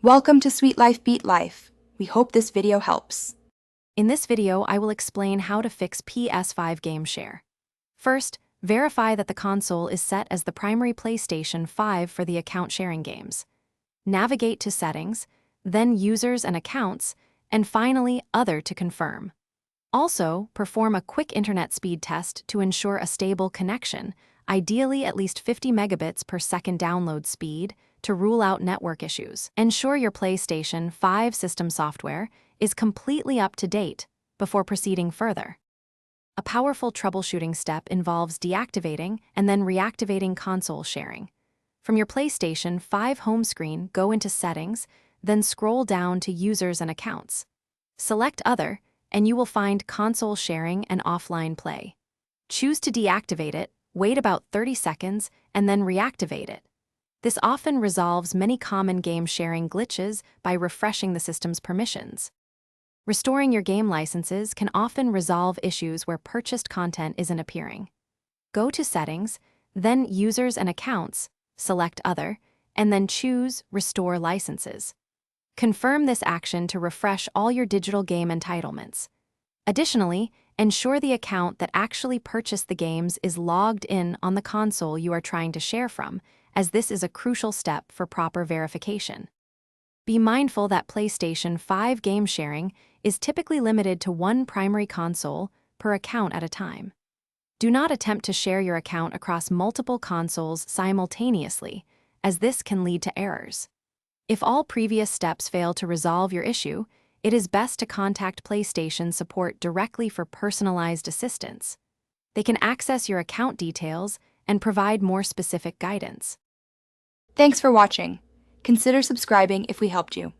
Welcome to Sweet Life Beat Life. We hope this video helps. In this video, I will explain how to fix PS5 game share. First, verify that the console is set as the primary PlayStation 5 for the account sharing games. Navigate to Settings, then Users and Accounts, and finally Other to confirm. Also, perform a quick internet speed test to ensure a stable connection, ideally at least 50 megabits per second download speed, to rule out network issues. Ensure your PlayStation 5 system software is completely up to date before proceeding further. A powerful troubleshooting step involves deactivating and then reactivating console sharing. From your PlayStation 5 home screen, go into Settings, then scroll down to Users and Accounts. Select Other, and you will find Console Sharing and Offline Play. Choose to deactivate it, wait about 30 seconds, and then reactivate it. This often resolves many common game sharing glitches by refreshing the system's permissions. Restoring your game licenses can often resolve issues where purchased content isn't appearing. Go to Settings, then Users and Accounts, select Other, and then choose Restore Licenses. Confirm this action to refresh all your digital game entitlements. Additionally, ensure the account that actually purchased the games is logged in on the console you are trying to share from, as this is a crucial step for proper verification. Be mindful that PlayStation 5 game sharing is typically limited to one primary console per account at a time. Do not attempt to share your account across multiple consoles simultaneously, as this can lead to errors. If all previous steps fail to resolve your issue, it is best to contact PlayStation support directly for personalized assistance. They can access your account details and provide more specific guidance. Thanks for watching. Consider subscribing if we helped you.